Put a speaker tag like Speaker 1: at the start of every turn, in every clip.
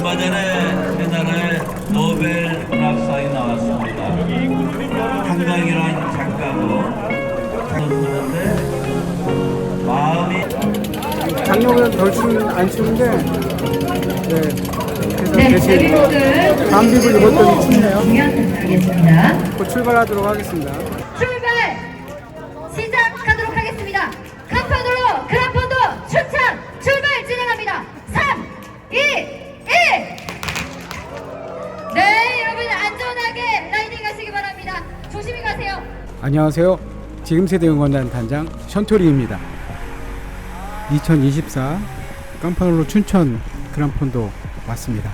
Speaker 1: 얼마 전에 우리나라에 노벨 문학상이 나왔습니다. 한강이라는 작가고 그런데 마음이
Speaker 2: 작년보다 덜 추는 안 추는데 네. 그래서
Speaker 3: 네,
Speaker 2: 대신
Speaker 3: 데뷔곡은
Speaker 2: 밤비를 입었더니 춥네요.
Speaker 3: 하겠습니다.
Speaker 2: 곧 출발하도록 하겠습니다.
Speaker 3: 출발 시작하도록 하겠습니다. 간판으로 그란폰도 춘천 출발 진행합니다. 3, 2, 1. 네, 여러분 안전하게 라이딩 가시기 바랍니다. 조심히 가세요.
Speaker 2: 안녕하세요. 지금 세대 응원단 단장 션토리입니다. 2024 깜파놀로 춘천 그란폰도 왔습니다.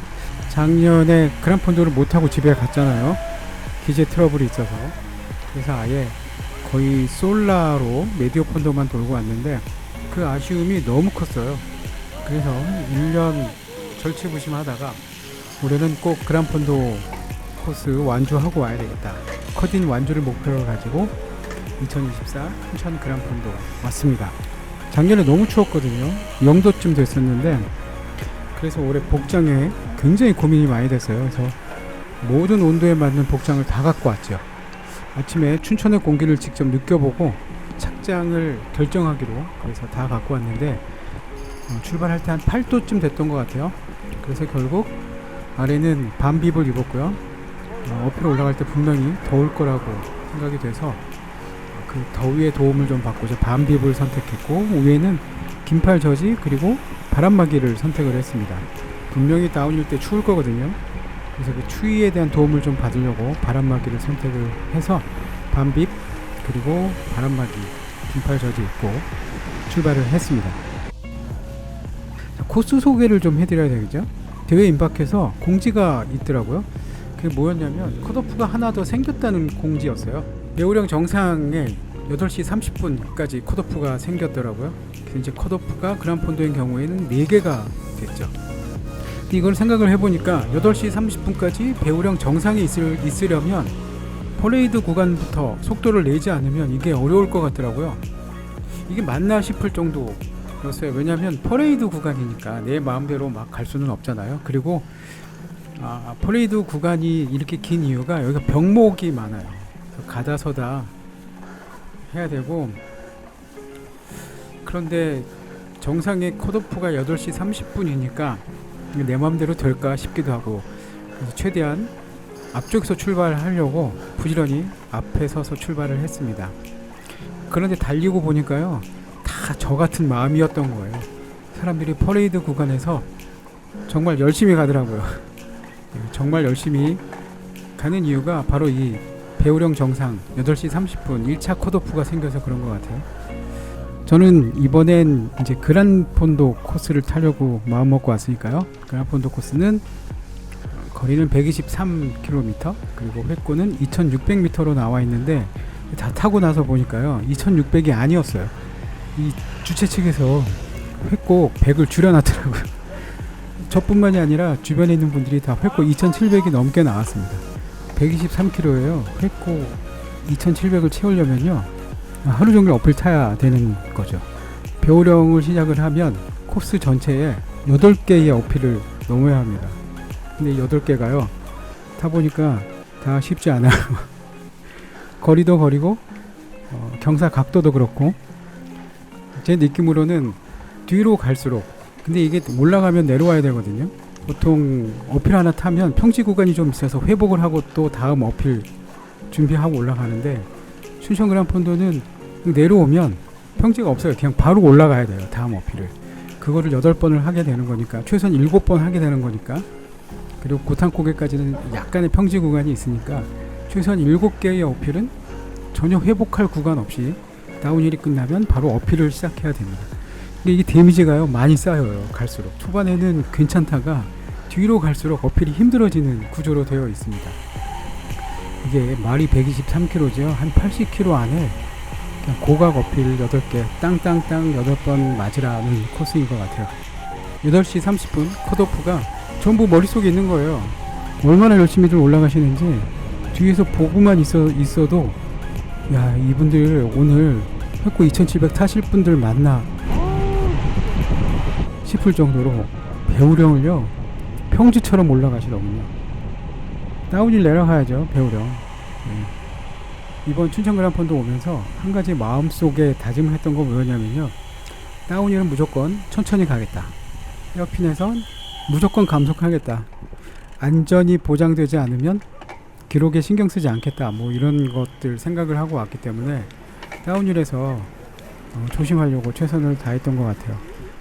Speaker 2: 작년에 그란폰도를 못하고 집에 갔잖아요. 기재 트러블이 있어서. 그래서 아예 거의 솔라로 메디오 폰도만 돌고 왔는데 그 아쉬움이 너무 컸어요. 그래서 1년 절치부심하다가 올해는 꼭 그란폰도 코스 완주하고 와야 되겠다. 컷인 완주를 목표로 가지고 2024 춘천 그란폰도 왔습니다. 작년에 너무 추웠거든요. 0도쯤 됐었는데 그래서 올해 복장에 굉장히 고민이 많이 됐어요. 그래서 모든 온도에 맞는 복장을 다 갖고 왔죠. 아침에 춘천의 공기를 직접 느껴보고 착장을 결정하기로 그래서 다 갖고 왔는데 출발할 때 한 8도쯤 됐던 것 같아요. 그래서 결국 아래는 밤비를 입었고요. 어필 올라갈 때 분명히 더울 거라고 생각이 돼서 그 더위의 도움을 좀 받고자 밤비를 선택했고 위에는 긴팔 저지 그리고 바람막이를 선택을 했습니다. 분명히 다운일 때 추울 거거든요. 그래서 그 추위에 대한 도움을 좀 받으려고 바람막이를 선택을 해서 밤비 그리고 바람막이 긴팔 저지 입고 출발을 했습니다. 자, 코스 소개를 좀 해드려야 되겠죠. 대회 임박해서 공지가 있더라고요. 그게 뭐였냐면 컷오프가 하나 더 생겼다는 공지였어요. 배우령 정상에 8시 30분까지 컷오프가 생겼더라고요. 그래서 이제 컷오프가 그란폰도인 경우에는 4개가 됐죠. 근데 이걸 생각을 해보니까 8시 30분까지 배우령 정상에 있으려면 퍼레이드 구간부터 속도를 내지 않으면 이게 어려울 것 같더라고요. 이게 맞나 싶을 정도였어요. 왜냐하면 퍼레이드 구간이니까 내 마음대로 막 갈 수는 없잖아요. 그리고 퍼레이드 구간이 이렇게 긴 이유가 여기가 병목이 많아요. 가다 서다 해야 되고 그런데 정상의 컷오프가 8시 30분이니까 내 마음대로 될까 싶기도 하고 그래서 최대한 앞쪽에서 출발하려고 부지런히 앞에 서서 출발을 했습니다. 그런데 달리고 보니까요 다 저 같은 마음이었던 거예요. 사람들이 퍼레이드 구간에서 정말 열심히 가더라고요. 정말 열심히 가는 이유가 바로 이 배우령 정상 8시 30분 1차 컷오프가 생겨서 그런 것 같아요. 저는 이번엔 이제 그란폰도 코스를 타려고 마음먹고 왔으니까요. 그란폰도 코스는 거리는 123km 그리고 획고는 2600m로 나와 있는데 다 타고 나서 보니까요 2600이 아니었어요. 이 주최 측에서 획고 100을 줄여놨더라고요. 저뿐만이 아니라 주변에 있는 분들이 다 획고 2700이 넘게 나왔습니다. 123km예요. 획고 2700을 채우려면요 하루 종일 어필 타야 되는 거죠. 배우령을 시작을 하면 코스 전체에 8개의 어필을 넘어야 합니다. 근데 8개가요 타보니까 다 쉽지 않아요. 거리도 거리고 경사 각도도 그렇고 제 느낌으로는 뒤로 갈수록 근데 이게 올라가면 내려와야 되거든요. 보통 어필 하나 타면 평지 구간이 좀 있어서 회복을 하고 또 다음 어필 준비하고 올라가는데 춘천 그란폰도는 내려오면 평지가 없어요. 그냥 바로 올라가야 돼요. 다음 어필을. 그거를 8번을 하게 되는 거니까 최소한 7번 하게 되는 거니까 그리고 고탄고개까지는 약간의 평지 구간이 있으니까 최소한 7개의 어필은 전혀 회복할 구간 없이 다운힐이 끝나면 바로 어필을 시작해야 됩니다. 근데 이게 데미지가요 많이 쌓여요. 갈수록 초반에는 괜찮다가 뒤로 갈수록 어필이 힘들어지는 구조로 되어 있습니다. 이게 말이 123km죠. 한 80km 안에 그냥 고각 어필 8개 땅땅땅 8번 맞으라는 코스인 것 같아요. 8시 30분 컷오프가 전부 머릿속에 있는 거예요. 얼마나 열심히들 올라가시는지 뒤에서 보고만 있어도 야 이분들 오늘 획고 2700 타실 분들 맞나 싶을 정도로 배우령을요 평지처럼 올라가시더군요. 다운힐 내려가야죠, 배우령. 네. 이번 춘천 그랑폰도 오면서 한 가지 마음속에 다짐을 했던 건 뭐였냐면요, 다운힐은 무조건 천천히 가겠다. 헤어핀에선 무조건 감속하겠다. 안전이 보장되지 않으면 기록에 신경 쓰지 않겠다. 뭐 이런 것들 생각을 하고 왔기 때문에 다운힐에서 조심하려고 최선을 다했던 것 같아요.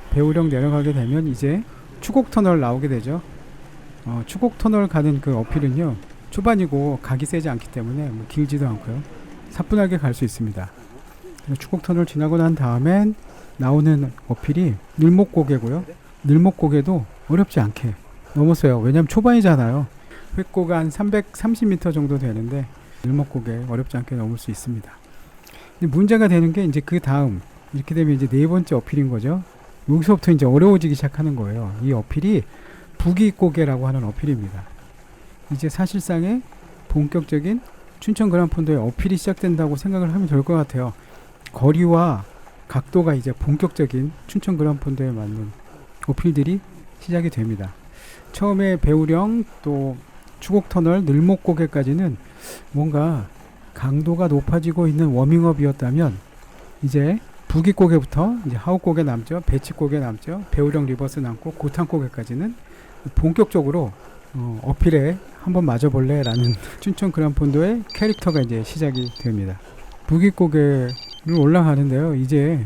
Speaker 2: 배우령 내려가게 되면 이제 추곡 터널 나오게 되죠. 추곡 터널 가는 그 어필은요, 초반이고 각이 세지 않기 때문에 뭐 길지도 않고요, 사뿐하게 갈 수 있습니다. 추곡 터널 지나고 난 다음엔 나오는 어필이 늘목고개고요. 늘목고개도 어렵지 않게 넘었어요. 왜냐면 초반이잖아요. 획고가 한 330m 정도 되는데 늘목고개 어렵지 않게 넘을 수 있습니다. 근데 문제가 되는 게 이제 그 다음, 이렇게 되면 이제 네 번째 어필인 거죠. 여기서부터 이제 어려워지기 시작하는 거예요. 이 어필이 북이고개라고 하는 어필입니다. 이제 사실상의 본격적인 춘천 그랑폰도의 어필이 시작된다고 생각을 하면 될 것 같아요. 거리와 각도가 이제 본격적인 춘천 그랑폰도에 맞는 어필들이 시작이 됩니다. 처음에 배우령 또 추곡터널 늘목고개까지는 뭔가 강도가 높아지고 있는 워밍업이었다면, 이제 북이고개부터 이제 하우고개 남죠, 배치고개 남죠, 배우령 리버스 남고 고탕고개까지는 본격적으로 어필에 한번 맞아볼래 라는 춘천 그랑폰도의 캐릭터가 이제 시작이 됩니다. 북이고개를 올라가는데요, 이제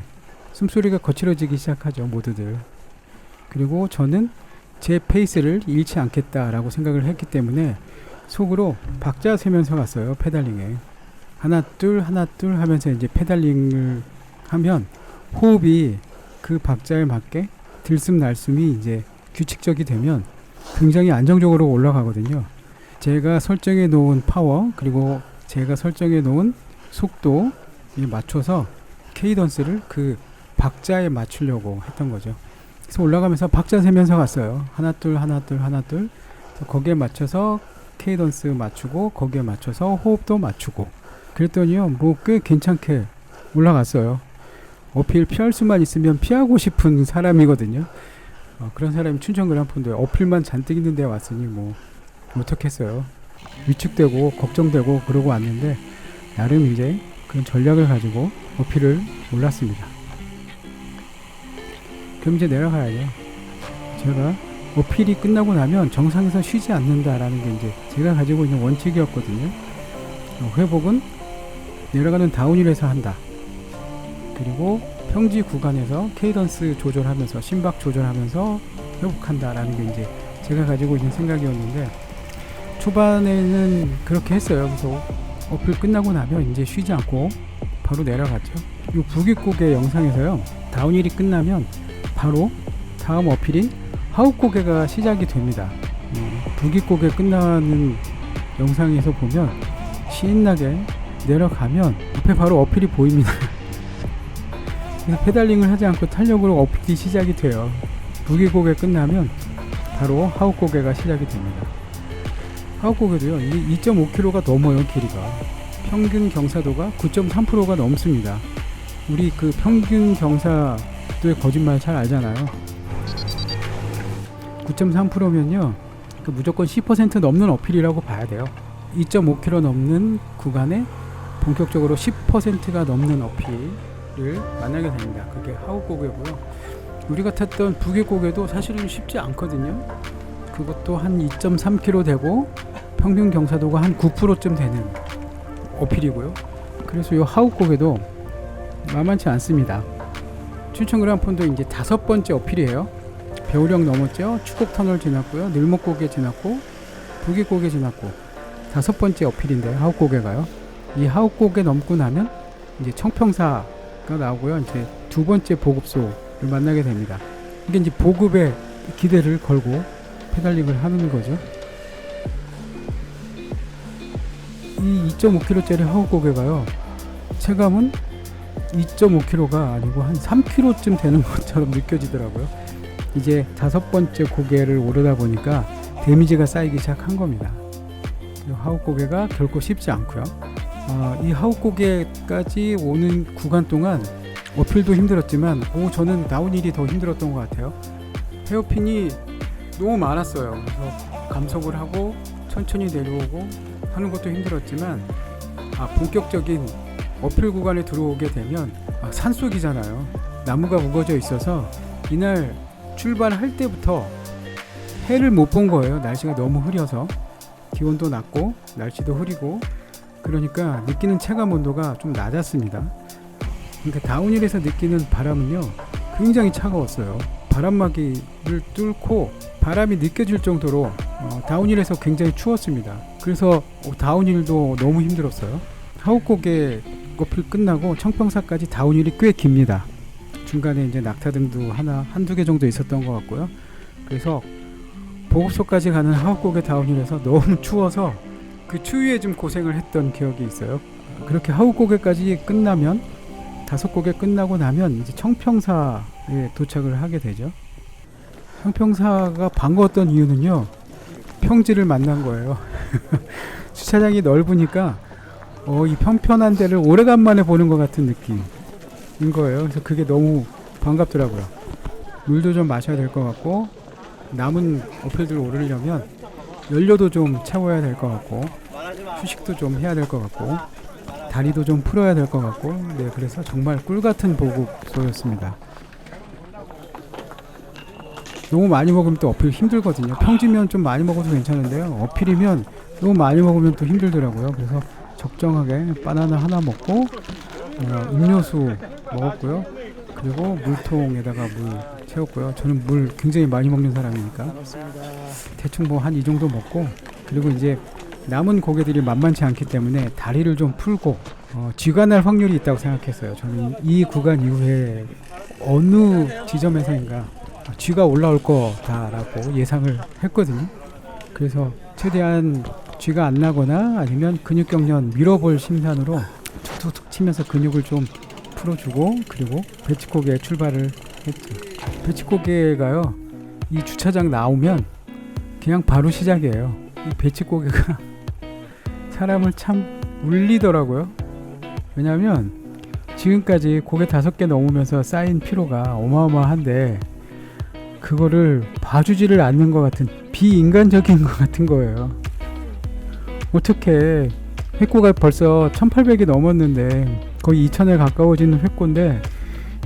Speaker 2: 숨소리가 거칠어지기 시작하죠, 모두들. 그리고 저는 제 페이스를 잃지 않겠다라고 생각을 했기 때문에 속으로 박자 세면서 갔어요. 페달링에 하나 둘 하면서 이제 페달링을 하면 호흡이 그 박자에 맞게 들숨 날숨이 이제 규칙적이 되면 굉장히 안정적으로 올라가거든요. 제가 설정해 놓은 파워, 그리고 제가 설정해 놓은 속도에 맞춰서 케이던스를 그 박자에 맞추려고 했던 거죠. 그래서 올라가면서 박자 세면서 갔어요. 하나 둘. 거기에 맞춰서 케이던스 맞추고, 거기에 맞춰서 호흡도 맞추고. 그랬더니요, 뭐 꽤 괜찮게 올라갔어요. 어필 피할 수만 있으면 피하고 싶은 사람이거든요. 그런 사람이 춘천 그랑폰도에 어필만 잔뜩 있는 데 왔으니 뭐 어떻겠어요. 위축되고 걱정되고 그러고 왔는데, 나름 이제 그런 전략을 가지고 어필을 올랐습니다. 그럼 이제 내려가야죠. 제가 어필이 끝나고 나면 정상에서 쉬지 않는다라는 게 이제 제가 가지고 있는 원칙이었거든요. 회복은 내려가는 다운힐에서 한다. 그리고 평지 구간에서 케이던스 조절하면서, 심박 조절하면서 회복한다라는 게 이제 제가 가지고 있는 생각이었는데, 초반에는 그렇게 했어요. 그래서 어필 끝나고 나면 이제 쉬지 않고 바로 내려갔죠. 이 북이고개 영상에서요, 다운힐이 끝나면 바로 다음 어필인 하우고개가 시작이 됩니다. 북이고개 끝나는 영상에서 보면 신나게 내려가면 앞에 바로 어필이 보입니다. 그래서 페달링을 하지 않고 탄력으로 어필이 시작이 돼요. 북이고개 끝나면 바로 하우고개가 시작이 됩니다. 하우고개도요, 2.5km가 넘어요. 길이가 평균 경사도가 9.3%가 넘습니다. 우리 그 평균 경사도의 거짓말 잘 알잖아요. 9.3%면요 그 무조건 10% 넘는 어필이라고 봐야 돼요. 2.5km 넘는 구간에 본격적으로 10%가 넘는 어필을 만나게 됩니다. 그게 하우고개고요. 우리가 탔던 북이고개도 사실은 쉽지 않거든요. 그것도 한 2.3km 되고 평균 경사도가 한 9%쯤 되는 어필이고요. 그래서 이 하우고개도 만만치 않습니다. 춘천 그랑폰도 이제 5번째 어필이에요. 배우령 넘었죠. 추곡터널 지났고요. 늘목고개 지났고, 북이고개 지났고, 5번째 어필인데, 하우고개가요. 이 하우고개 넘고 나면 이제 청평사가 나오고요. 이제 2번째 보급소를 만나게 됩니다. 이게 이제 보급에 기대를 걸고 페달링을 하는 거죠. 이 2.5km짜리 하우고개가요, 체감은 2.5km가 아니고 한 3km쯤 되는 것처럼 느껴지더라고요. 이제 5번째 고개를 오르다 보니까 데미지가 쌓이기 시작한 겁니다. 이 하우고개가 결코 쉽지 않고요. 이 하우고개까지 오는 구간 동안 어필도 힘들었지만 저는 다운힐이 더 힘들었던 것 같아요. 헤어핀이 너무 많았어요. 그래서 감속을 하고 천천히 내려오고 하는 것도 힘들었지만 본격적인 어필 구간에 들어오게 되면 산속이잖아요. 나무가 우거져 있어서 이날 출발할 때부터 해를 못 본 거예요. 날씨가 너무 흐려서 기온도 낮고 날씨도 흐리고 그러니까 느끼는 체감 온도가 좀 낮았습니다. 그러니까 다운힐에서 느끼는 바람은요 굉장히 차가웠어요. 바람막이를 뚫고 바람이 느껴질 정도로 다운힐에서 굉장히 추웠습니다. 그래서 다운힐도 너무 힘들었어요. 하우곡의 어필 끝나고 청평사까지 다운힐이 꽤 깁니다. 중간에 이제 낙타등도 한두 개 정도 있었던 것 같고요. 그래서 보급소까지 가는 하우곡의 다운힐에서 너무 추워서 그 추위에 좀 고생을 했던 기억이 있어요. 그렇게 하우곡에까지 끝나면 5곡에 끝나고 나면 이제 청평사에 도착을 하게 되죠. 청평사가 반가웠던 이유는요, 평지를 만난 거예요. 주차장이 넓으니까 이 평편한 데를 오래간만에 보는 것 같은 느낌인 거예요. 그래서 그게 너무 반갑더라고요. 물도 좀 마셔야 될 것 같고 남은 어필들 오르려면 연료도 좀 채워야 될 것 같고 휴식도 좀 해야 될 것 같고 다리도 좀 풀어야 될 것 같고 그래서 정말 꿀같은 보급소였습니다. 너무 많이 먹으면 또 어필 힘들거든요. 평지면 좀 많이 먹어도 괜찮은데요. 어필이면 너무 많이 먹으면 또 힘들더라고요. 그래서 적정하게 바나나 하나 먹고 음료수 먹었고요. 그리고 물통에다가 물 채웠고요. 저는 물 굉장히 많이 먹는 사람이니까 대충 뭐 한 이 정도 먹고 그리고 이제 남은 고개들이 만만치 않기 때문에 다리를 좀 풀고 쥐가 날 확률이 있다고 생각했어요. 저는 이 구간 이후에 어느 지점에서인가 쥐가 올라올 거다라고 예상을 했거든요. 그래서 최대한 쥐가 안 나거나 아니면 근육 경련 밀어볼 심산으로 툭툭툭 치면서 근육을 좀 풀어주고 그리고 배치고개 출발을 했죠. 배치고개가요, 이 주차장 나오면 그냥 바로 시작이에요. 이 배치고개가 사람을 참 울리더라고요. 왜냐하면 지금까지 고개 5개 넘으면서 쌓인 피로가 어마어마한데 그거를 봐주지를 않는 것 같은 비인간적인 것 같은 거예요. 어떻게 횟고가 벌써 1800이 넘었는데 거의 2000에 가까워지는 횟고인데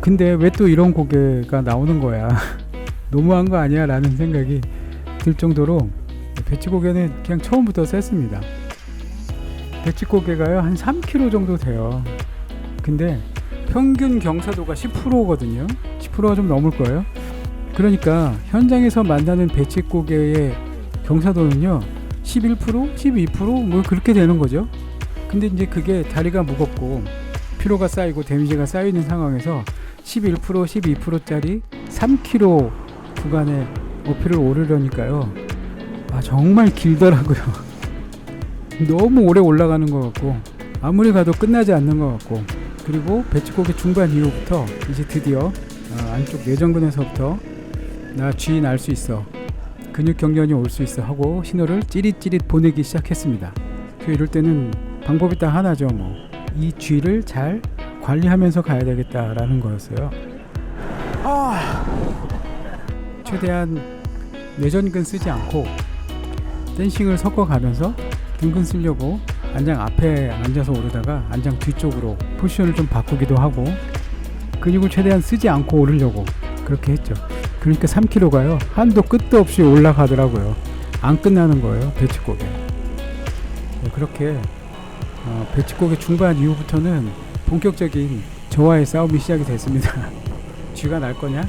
Speaker 2: 근데 왜 또 이런 고개가 나오는 거야. 너무한 거 아니야 라는 생각이 들 정도로 배치고개는 그냥 처음부터 셌습니다. 배치고개가요 한 3km 정도 돼요. 근데 평균 경사도가 10%거든요 10%가 좀 넘을 거예요. 그러니까 현장에서 만나는 배치고개의 경사도는요 11%? 12%? 뭐 그렇게 되는 거죠. 근데 이제 그게 다리가 무겁고 피로가 쌓이고 데미지가 쌓이는 상황에서 11%, 12%짜리 3km 구간의 어필을 오르려니까요 정말 길더라고요. 너무 오래 올라가는 것 같고 아무리 가도 끝나지 않는 것 같고 그리고 배치고개 중반 이후부터 이제 드디어 안쪽 내전근에서부터 나 쥐 날 수 있어, 근육 경련이 올 수 있어 하고 신호를 찌릿찌릿 보내기 시작했습니다. 이럴 때는 방법이 딱 하나죠. 이 쥐를 잘 관리하면서 가야 되겠다라는 거였어요. 최대한 내전근 쓰지 않고 댄싱을 섞어가면서 등근 쓰려고 안장 앞에 앉아서 오르다가 안장 뒤쪽으로 포지션을 좀 바꾸기도 하고 근육을 최대한 쓰지 않고 오르려고 그렇게 했죠. 그러니까 3km가요 한도 끝도 없이 올라가더라고요. 안 끝나는 거예요 배치고개. 그렇게 배치고개 중반 이후부터는 본격적인 저와의 싸움이 시작이 됐습니다. 쥐가 날 거냐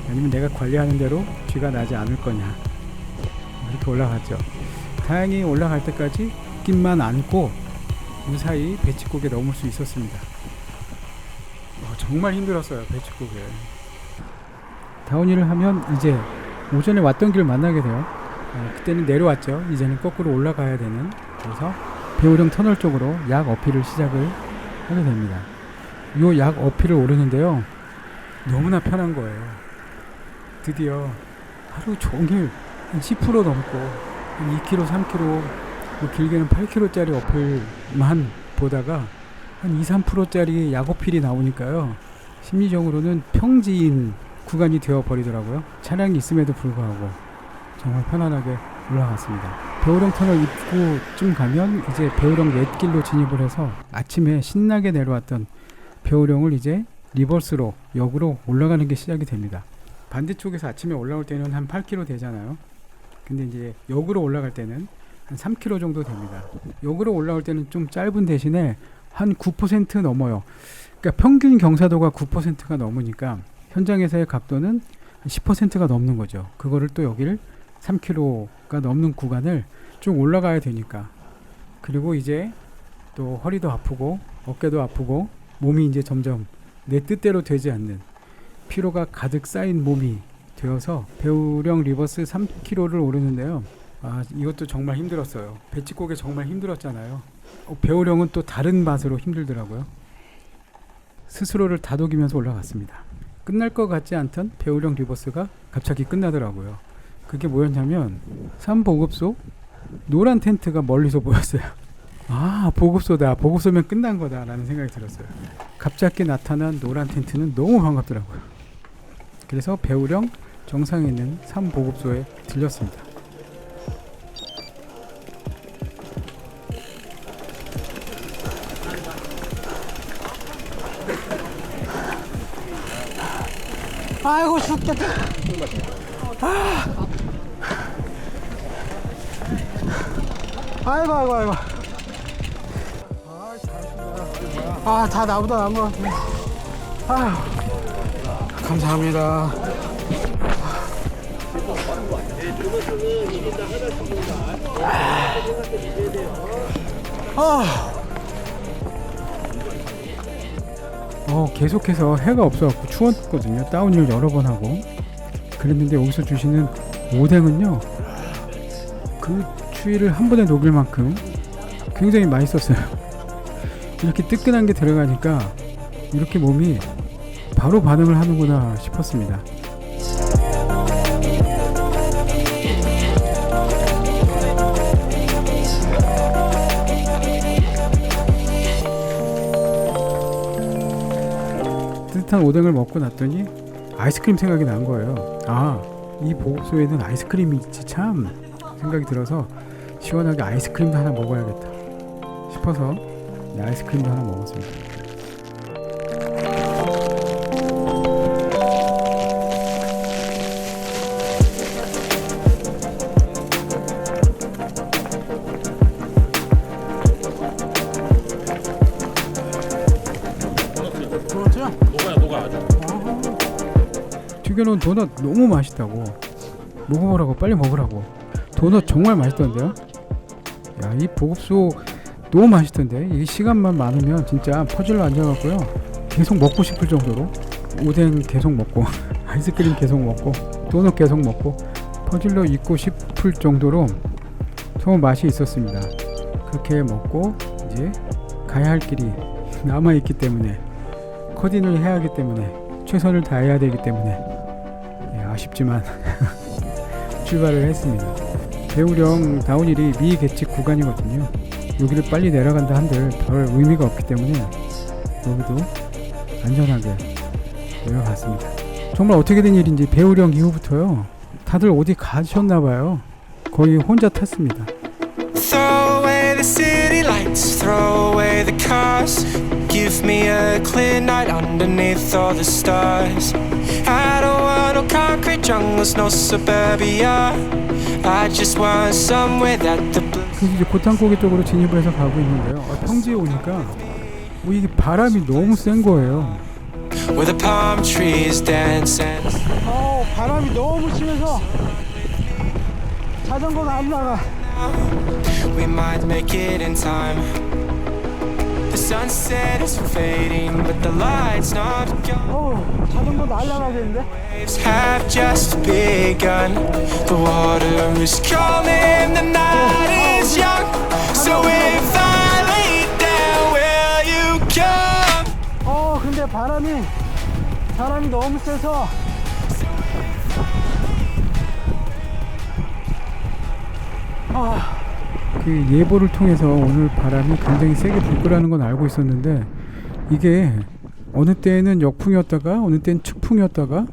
Speaker 2: 아니면 내가 관리하는 대로 쥐가 나지 않을 거냐. 이렇게 올라갔죠. 다행히 올라갈 때까지 느낌만 안고 무사히 배치고개 넘을 수 있었습니다. 정말 힘들었어요 배치고개. 다운힐을 하면 이제 오전에 왔던 길을 만나게 돼요. 그때는 내려왔죠. 이제는 거꾸로 올라가야 되는. 그래서 배우령 터널 쪽으로 약 어필을 시작을 하게 됩니다. 요 약 어필을 오르는데요 너무나 편한 거예요. 드디어 하루 종일 한 10% 넘고 한 2km, 3km, 뭐 길게는 8km짜리 어필만 보다가 한 2, 3%짜리 약 어필이 나오니까요 심리적으로는 평지인 구간이 되어 버리더라고요. 차량이 있음에도 불구하고 정말 편안하게 올라갔습니다. 배우령 터널 입구쯤 가면 이제 배우령 옛길로 진입을 해서 아침에 신나게 내려왔던 배우령을 이제 리버스로 역으로 올라가는 게 시작이 됩니다. 반대쪽에서 아침에 올라올 때는 한 8km 되잖아요. 근데 이제 역으로 올라갈 때는 한 3km 정도 됩니다. 역으로 올라올 때는 좀 짧은 대신에 한 9% 넘어요. 그러니까 평균 경사도가 9%가 넘으니까 현장에서의 각도는 10%가 넘는 거죠. 그거를 또 여기를 3km가 넘는 구간을 쭉 올라가야 되니까. 그리고 이제 또 허리도 아프고 어깨도 아프고 몸이 이제 점점 내 뜻대로 되지 않는 피로가 가득 쌓인 몸이 되어서 배우령 리버스 3km를 오르는데요. 이것도 정말 힘들었어요. 배치고개 정말 힘들었잖아요. 배우령은 또 다른 맛으로 힘들더라고요. 스스로를 다독이면서 올라갔습니다. 끝날 것 같지 않던 배우령 리버스가 갑자기 끝나더라고요. 그게 뭐였냐면 산보급소 노란 텐트가 멀리서 보였어요. 보급소다. 보급소면 끝난 거다 라는 생각이 들었어요. 갑자기 나타난 노란 텐트는 너무 반갑더라고요. 그래서 배우령 정상에 있는 산보급소에 들렸습니다.
Speaker 4: 아이고 죽겠다. 아이고. 다 나보다 나은 것 같네. 감사합니다.
Speaker 2: 계속해서 해가 없어갖고 추웠거든요. 다운힐 여러 번 하고 그랬는데 여기서 주시는 오뎅은요, 그 추위를 한 번에 녹일 만큼 굉장히 맛있었어요. 이렇게 뜨끈한 게 들어가니까 이렇게 몸이 바로 반응을 하는구나 싶었습니다. 따뜻한 오뎅을 먹고 났더니 아이스크림 생각이 난 거예요. 이 보급소에는 아이스크림이 있지 참 생각이 들어서 시원하게 아이스크림도 하나 먹어야겠다 싶어서 아이스크림도 하나 먹었습니다. 튀겨놓은 도넛 너무 맛있다고 먹어보라고, 빨리 먹으라고. 도넛 정말 맛있던데요. 이 보급소 너무 맛있던데, 이 시간만 많으면 진짜 퍼즐로 앉아갖고요 계속 먹고 싶을 정도로 오뎅 계속 먹고 아이스크림 계속 먹고 도넛 계속 먹고 퍼즐로 있고 싶을 정도로 정말 맛이 있었습니다. 그렇게 먹고 이제 가야 할 길이 남아있기 때문에, 커딘을 해야 하기 때문에, 최선을 다해야 되기 때문에 아쉽지만 출발을 했습니다. 배우령 다운힐이 미개측 구간이거든요. 여기를 빨리 내려간다 한들 별 의미가 없기 때문에 여기도 안전하게 내려갔습니다. 정말 어떻게 된 일인지 배우령 이후부터요 다들 어디 가셨나봐요. 거의 혼자 탔습니다.
Speaker 5: Throw away the city lights, throw away the cars. Give me a clear night underneath all the stars. I don't want no concrete jungles, no suburbia. I just want somewhere that the blue.
Speaker 2: 그래서 이제 고탄고개 쪽으로 진입을 해서 가고 있는데요. 평지에 오니까 이게 바람이 너무 센 거예요.
Speaker 5: Where the palm trees dance and
Speaker 4: 바람이 너무 심해서 자전거가 안 나가.
Speaker 5: we might make it in time. The sunset is fading, but the light's not gone.
Speaker 4: 자전거 날아가겠는데?
Speaker 5: Waves have just begun. The water is calling, the night is young. So if I lay down, will you come?
Speaker 4: 근데 바람이 너무 세서
Speaker 2: 그 예보를 통해서 오늘 바람이 굉장히 세게 불 거라는 건 알고 있었는데, 이게 어느 때는 역풍이었다가 어느 때는 측풍이었다가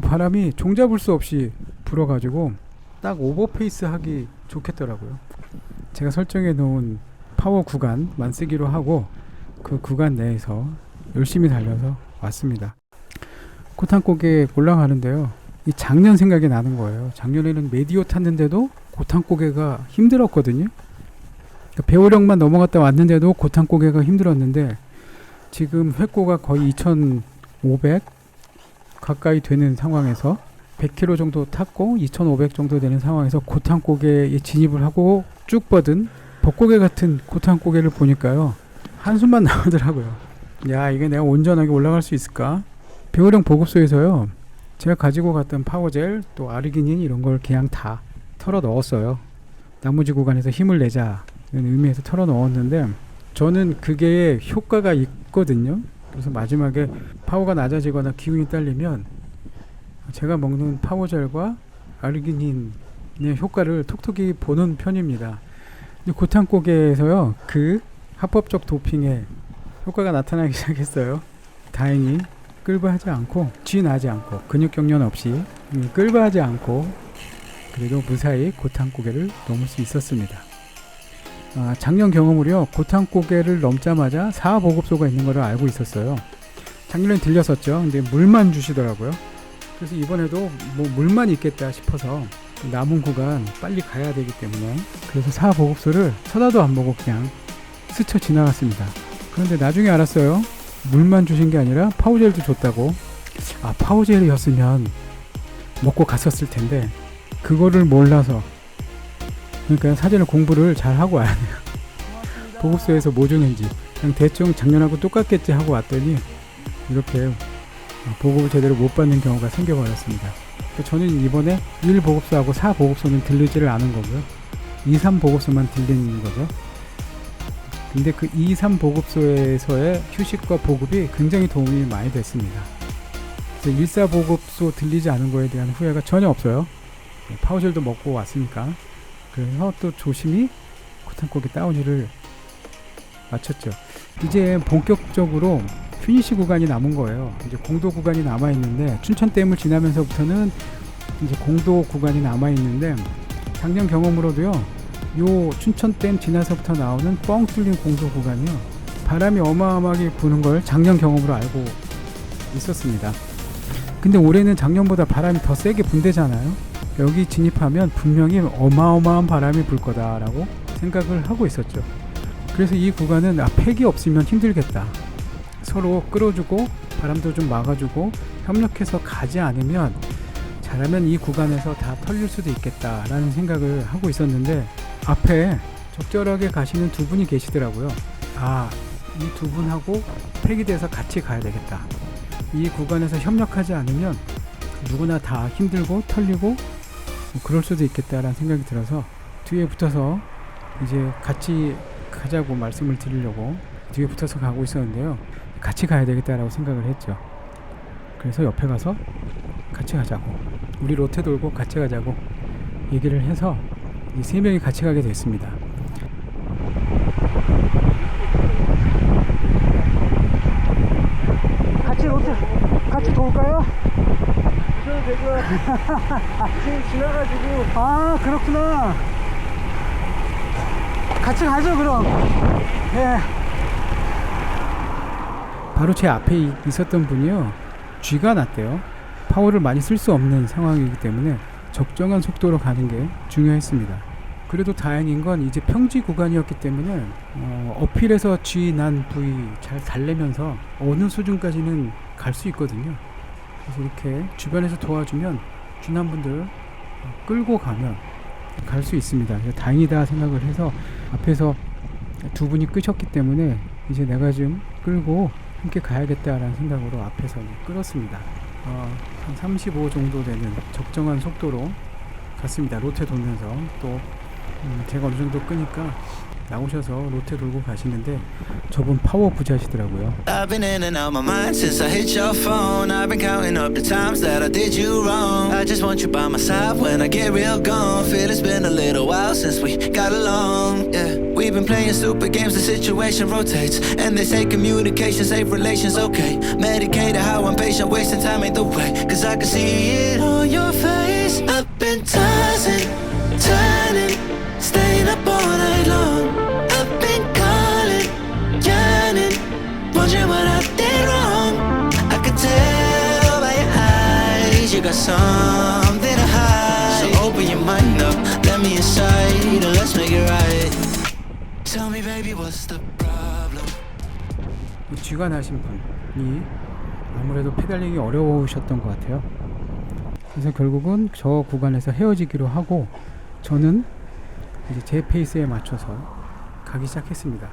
Speaker 2: 바람이 종잡을 수 없이 불어가지고 딱 오버페이스 하기 좋겠더라고요. 제가 설정해 놓은 파워 구간만 쓰기로 하고 그 구간 내에서 열심히 달려서 왔습니다. 고탄고개 올라가는데요, 이 작년 생각이 나는 거예요. 작년에는 메디오 탔는데도 고탄고개가 힘들었거든요. 그러니까 배우령만 넘어갔다 왔는데도 고탄고개가 힘들었는데 지금 획고가 거의 2,500 가까이 되는 상황에서 100km 정도 탔고 2,500 정도 되는 상황에서 고탄고개에 진입을 하고 쭉 뻗은 벚고개 같은 고탄고개를 보니까요, 한숨만 나오더라고요. 야, 이게 내가 온전하게 올라갈 수 있을까? 배우령 보급소에서요, 제가 가지고 갔던 파워젤 또 아르기닌 이런 걸 그냥 다 털어 넣었어요. 나머지 구간에서 힘을 내자는 의미에서 털어 넣었는데 저는 그게 효과가 있거든요. 그래서 마지막에 파워가 낮아지거나 기운이 딸리면 제가 먹는 파워젤과 아르기닌의 효과를 톡톡히 보는 편입니다. 근데 고탄고개에서요, 그 합법적 도핑의 효과가 나타나기 시작했어요. 다행히 끌바하지 않고 쥐나지 않고 근육 경련 없이 끌바하지 않고 그래도 무사히 고탄고개를 넘을 수 있었습니다. 작년 경험으로요, 고탄고개를 넘자마자 4보급소가 있는 것을 알고 있었어요. 작년에 들렸었죠. 근데 물만 주시더라고요. 그래서 이번에도 뭐 물만 있겠다 싶어서 남은 구간 빨리 가야 되기 때문에 그래서 4보급소를 쳐다도 안 보고 그냥 스쳐 지나갔습니다. 그런데 나중에 알았어요. 물만 주신 게 아니라 파워젤도 줬다고. 파워젤이었으면 먹고 갔었을 텐데 그거를 몰라서, 그러니까 사전에 공부를 잘 하고 와야 돼요. 보급소에서 뭐 주는지 그냥 대충 작년하고 똑같겠지 하고 왔더니 이렇게 보급을 제대로 못 받는 경우가 생겨버렸습니다. 저는 이번에 1보급소하고 4보급소는 들리지를 않은 거고요, 2, 3보급소만 들리는 거죠. 근데 그 2, 3보급소에서의 휴식과 보급이 굉장히 도움이 많이 됐습니다. 그래서 1, 4보급소 들리지 않은 거에 대한 후회가 전혀 없어요. 파워젤도 먹고 왔으니까. 그래서 또 조심히 고탄고개 다운힐을 마쳤죠. 이제 본격적으로 피니시 구간이 남은 거예요. 이제 공도 구간이 남아 있는데, 춘천댐을 지나면서부터는 이제 공도 구간이 남아 있는데, 작년 경험으로도요, 요 춘천댐 지나서부터 나오는 뻥 뚫린 공도 구간이요, 바람이 어마어마하게 부는 걸 작년 경험으로 알고 있었습니다. 근데 올해는 작년보다 바람이 더 세게 분대잖아요. 여기 진입하면 분명히 어마어마한 바람이 불 거다라고 생각을 하고 있었죠. 그래서 이 구간은 팩이 없으면 힘들겠다, 서로 끌어주고 바람도 좀 막아주고 협력해서 가지 않으면 잘하면 이 구간에서 다 털릴 수도 있겠다라는 생각을 하고 있었는데, 앞에 적절하게 가시는 두 분이 계시더라고요. 이 두 분하고 팩이 돼서 같이 가야 되겠다, 이 구간에서 협력하지 않으면 누구나 다 힘들고 털리고 그럴 수도 있겠다라는 생각이 들어서 뒤에 붙어서 이제 같이 가자고 말씀을 드리려고 뒤에 붙어서 가고 있었는데요, 같이 가야 되겠다라고 생각을 했죠. 그래서 옆에 가서 같이 가자고, 우리 로테 돌고 같이 가자고 얘기를 해서 이 세 명이 같이 가게 됐습니다.
Speaker 4: 같이 롯데 같이 돌까요? 저는 제가 지금 지나가지고. 그렇구나. 같이 가죠 그럼. 예.
Speaker 2: 바로 제 앞에 있었던 분이요, 쥐가 났대요. 파워를 많이 쓸 수 없는 상황이기 때문에 적정한 속도로 가는 게 중요했습니다. 그래도 다행인 건 이제 평지 구간이었기 때문에 어필에서 쥐 난 부위 잘 달래면서 어느 수준까지는 갈 수 있거든요. 그래서 이렇게 주변에서 도와주면 쥐 난 분들 끌고 가면 갈 수 있습니다. 그래서 다행이다 생각을 해서 앞에서 두 분이 끄셨기 때문에 이제 내가 좀 끌고 함께 가야겠다라는 생각으로 앞에서 끌었습니다. 한 35 정도 되는 적정한 속도로 갔습니다. 로테 돌면서 또 제가 어느 정도 끄니까 나오셔서 로테 돌고 가시는데 저분 파워 부자시더라고요.
Speaker 6: I've been in and out my mind since I hit your phone. I've been counting up the times that I did you wrong. I just want you by my side when I get real gone. Feel it's been a little while since we got along. Yeah, we've been playing stupid games, the situation rotates, and they say communication save relations. Okay, medicated how I'm patient, wasting time ain't the way. Cause I can see it on your face. I've been been tossing, turning, staying up all night long. I've been calling, yearning, wondering what I did wrong. I could tell by your eyes you got something to hide. So open your mind up, let me inside, and let's make it right. Tell me baby what's the problem.
Speaker 2: 쥐가 나신 분이 아무래도 페달링이 어려우셨던 것 같아요. 그래서 결국은 저 구간에서 헤어지기로 하고 저는 이제 제 페이스에 맞춰서 가기 시작했습니다.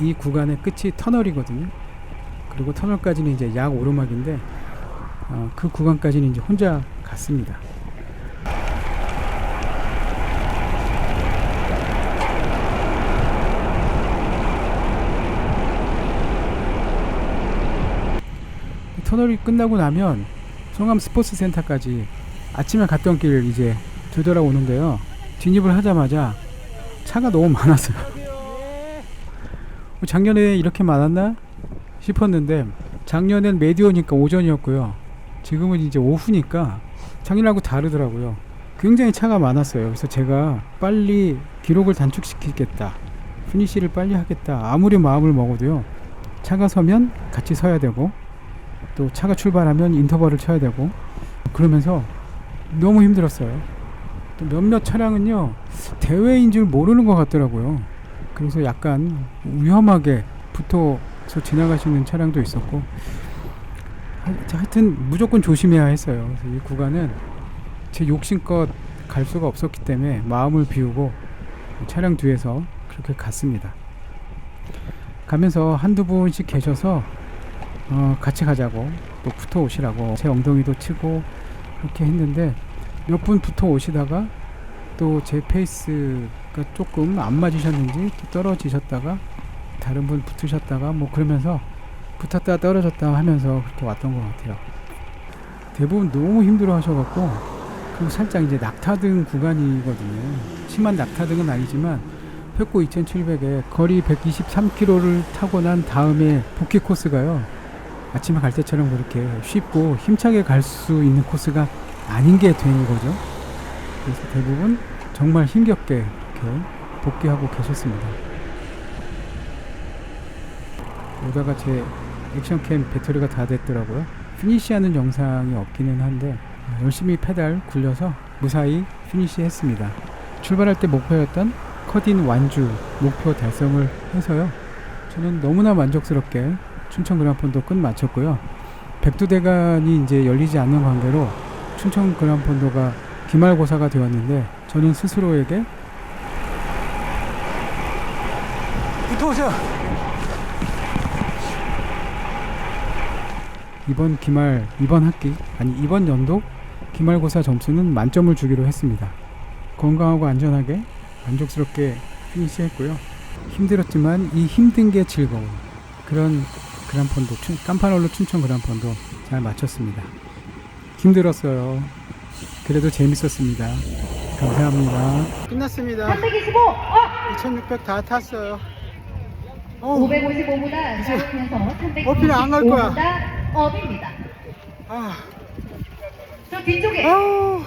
Speaker 2: 이 구간의 끝이 터널이거든요. 그리고 터널까지는 이제 약 오르막인데 그 구간까지는 이제 혼자 갔습니다. 터널이 끝나고 나면 성암 스포츠 센터까지 아침에 갔던 길 이제 되돌아오는데요. 진입을 하자마자 차가 너무 많았어요. 작년에 이렇게 많았나 싶었는데 작년엔 메디오니까 오전이었고요. 지금은 이제 오후니까 작년하고 다르더라고요. 굉장히 차가 많았어요. 그래서 제가 빨리 기록을 단축시키겠다, 피니시를 빨리 하겠다 아무리 마음을 먹어도요, 차가 서면 같이 서야 되고 또 차가 출발하면 인터벌을 쳐야 되고 그러면서 너무 힘들었어요. 또 몇몇 차량은요 대회인 줄 모르는 것 같더라고요. 그래서 약간 위험하게 붙어서 지나가시는 차량도 있었고 하여튼 무조건 조심해야 했어요. 그래서 이 구간은 제 욕심껏 갈 수가 없었기 때문에 마음을 비우고 차량 뒤에서 그렇게 갔습니다. 가면서 한두 분씩 계셔서 같이 가자고 또 붙어 오시라고 제 엉덩이도 치고 그렇게 했는데 몇 분 붙어 오시다가 또 제 페이스가 조금 안 맞으셨는지 또 떨어지셨다가 다른 분 붙으셨다가 뭐 그러면서 붙었다 떨어졌다 하면서 그렇게 왔던 것 같아요. 대부분 너무 힘들어 하셔갖고 그리고 살짝 이제 낙타등 구간이거든요. 심한 낙타등은 아니지만 획고 2700에 거리 123km를 타고 난 다음에 복귀 코스가요, 아침에 갈 때처럼 그렇게 쉽고 힘차게 갈 수 있는 코스가 아닌 게 된 거죠. 그래서 대부분 정말 힘겹게 이렇게 복귀하고 계셨습니다. 오다가 제 액션캠 배터리가 다 됐더라고요. 피니시하는 영상이 없기는 한데 열심히 페달 굴려서 무사히 피니시 했습니다. 출발할 때 목표였던 컷인 완주 목표 달성을 해서요, 저는 너무나 만족스럽게 춘천 그랑폰도 끝 마쳤고요. 백두대간이 이제 열리지 않는 관계로 춘천 그랑폰도가 기말고사가 되었는데 저는 스스로에게
Speaker 4: 붙어오세요.
Speaker 2: 이번 연도 기말고사 점수는 만점을 주기로 했습니다. 건강하고 안전하게 만족스럽게 피니시했고요. 힘들었지만 이 힘든 게 즐거운 그런 그랑폰도, 깜파놀로 춘천 그랑폰도 잘 마쳤습니다. 힘들었어요. 그래도 재밌었습니다. 감사합니다.
Speaker 4: 끝났습니다.
Speaker 3: 325,
Speaker 4: 2600 다 탔어요.
Speaker 3: 555보다 작으면서
Speaker 4: 어필 안갈 거야.
Speaker 3: 395보다 업입니다.
Speaker 4: 아,
Speaker 3: 저 뒤쪽에
Speaker 4: 아우,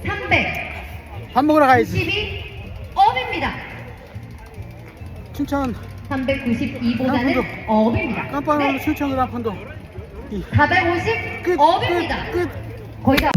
Speaker 3: 392
Speaker 4: 밥 먹으러 가야지.
Speaker 3: 업입니다.
Speaker 4: 춘천
Speaker 3: 392보다는 업입니다.
Speaker 4: 깜빡이로
Speaker 3: 네,
Speaker 4: 춘천 그랑폰도
Speaker 3: 450
Speaker 4: 끝,
Speaker 3: 업입니다.
Speaker 4: 끝.
Speaker 3: 거의 다.